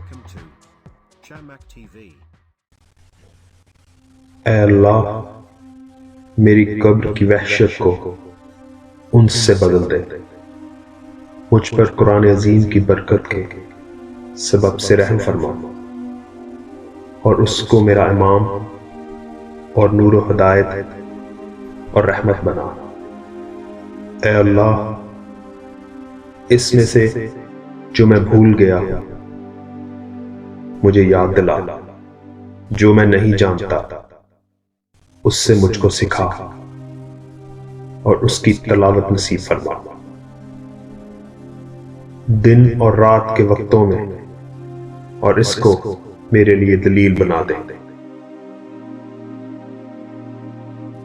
Welcome to Chamak TV. اے اللہ میری قبر کی وحشت کو ان سے بدل دے، مجھ پر قرآن عظیم کی برکت کے سبب سے رحم فرما اور اس کو میرا امام اور نور و ہدایت اور رحمت بنا۔ اے اللہ اس میں سے جو میں بھول گیا مجھے یاد دلا، جو میں نہیں جانتا اس سے مجھ کو سکھا اور اس کی تلاوت نصیب فرما۔ دن اور رات کے وقتوں میں اور اس کو میرے لیے دلیل بنا دے۔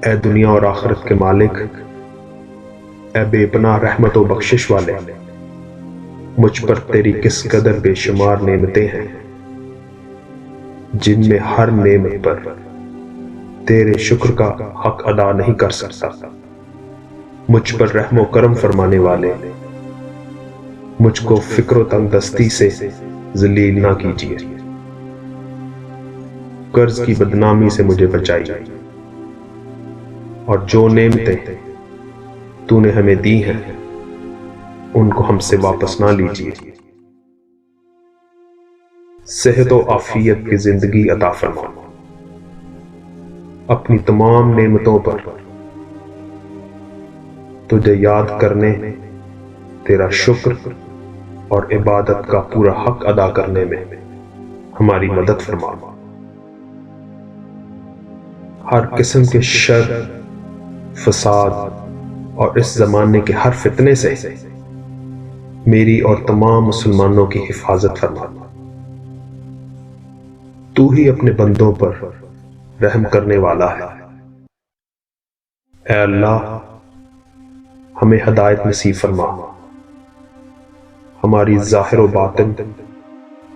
اے دنیا اور آخرت کے مالک، اے بے پناہ رحمت و بخشش والے، مجھ پر تیری کس قدر بے شمار نعمتیں ہیں، جن میں ہر نعمت پر تیرے شکر کا حق ادا نہیں کر سکتا۔ مجھ پر رحم و کرم فرمانے والے، مجھ کو فکر و تنگ دستی سے ذلیل نہ کیجیے، قرض کی بدنامی سے مجھے بچائیے، اور جو نعمتیں تو نے ہمیں دی ہیں ان کو ہم سے واپس نہ لیجیے۔ صحت و عافیت کی زندگی عطا فرما، اپنی تمام نعمتوں پر تجھے یاد کرنے، تیرا شکر اور عبادت کا پورا حق ادا کرنے میں ہماری مدد فرما۔ ہر قسم کے شر، فساد اور اس زمانے کے ہر فتنے سے میری اور تمام مسلمانوں کی حفاظت فرما۔ تو ہی اپنے بندوں پر رحم کرنے والا ہے۔ اے اللہ ہمیں ہدایت نصیب فرما، ہماری ظاہر و باطن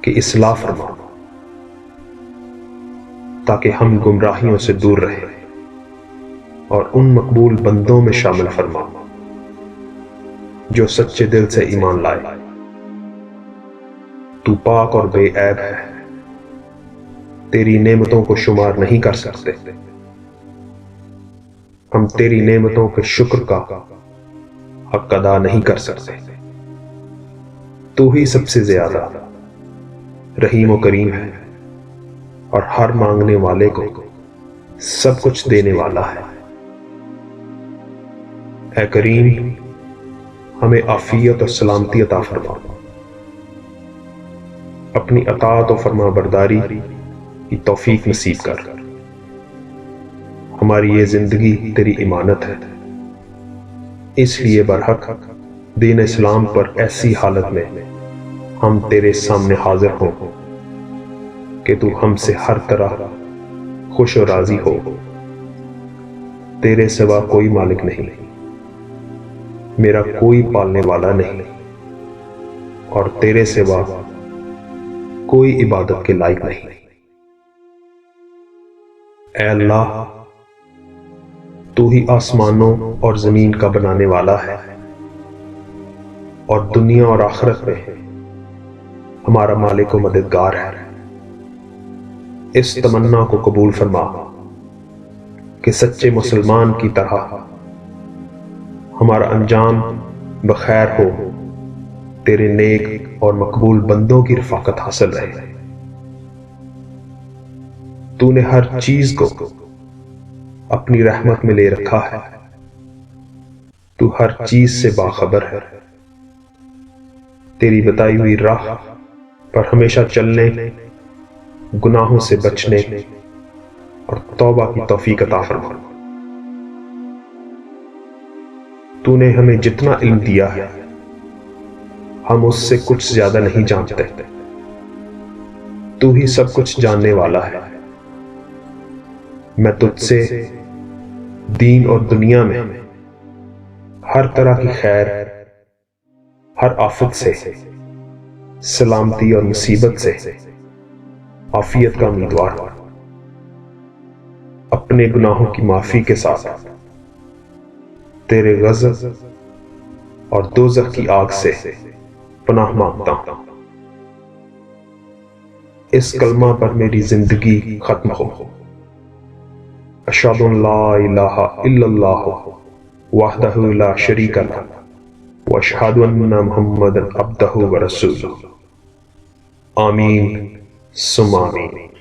کی اصلاح فرما، تاکہ ہم گمراہیوں سے دور رہیں اور ان مقبول بندوں میں شامل فرما جو سچے دل سے ایمان لائے۔ تو پاک اور بے عیب ہے، تیری نعمتوں کو شمار نہیں کر سکتے، ہم تیری نعمتوں کے شکر کا حق ادا نہیں کر سکتے۔ تو ہی سب سے زیادہ رحیم و کریم ہے اور ہر مانگنے والے کو سب کچھ دینے والا ہے۔ اے کریم ہمیں عافیت اور سلامتی عطا فرما، اپنی اطاعت و فرما برداری کی توفیق نصیب کر۔ ہماری یہ زندگی تیری امانت ہے، اس لیے برحق دین اسلام پر ایسی حالت میں ہم تیرے سامنے حاضر ہوں کہ تو ہم سے ہر طرح خوش و راضی ہو۔ تیرے سوا کوئی مالک نہیں، میرا کوئی پالنے والا نہیں، اور تیرے سوا کوئی عبادت کے لائق نہیں۔ اے اللہ تو ہی آسمانوں اور زمین کا بنانے والا ہے، اور دنیا اور آخرت میں ہمارا مالک و مددگار ہے۔ اس تمنا کو قبول فرما کہ سچے مسلمان کی طرح ہمارا انجام بخیر ہو، تیرے نیک اور مقبول بندوں کی رفاقت حاصل رہے۔ تو نے ہر چیز کو اپنی رحمت میں لے رکھا ہے، تو ہر چیز سے باخبر ہے۔ تیری بتائی ہوئی راہ پر ہمیشہ چلنے، گناہوں سے بچنے اور توبہ کی توفیق عطا فرما۔ تو نے ہمیں جتنا علم دیا ہے ہم اس سے کچھ زیادہ نہیں جانتے، تو ہی سب کچھ جاننے والا ہے۔ میں تجھ سے دین اور دنیا میں ہر طرح کی خیر، ہر آفت سے، سلامتی اور مصیبت سے عافیت کا امیدوار ہوں۔ اپنے گناہوں کی معافی کے ساتھ تیرے غضب اور دوزخ کی آگ سے پناہ مانگتا ہوں۔ اس کلمہ پر میری زندگی ختم ہو۔ اشہد ان لا الہ الا اللہ وحدہ لا شریک لہ واشہد ان محمدا عبدہ ورسولہ۔ آمین ثم آمین۔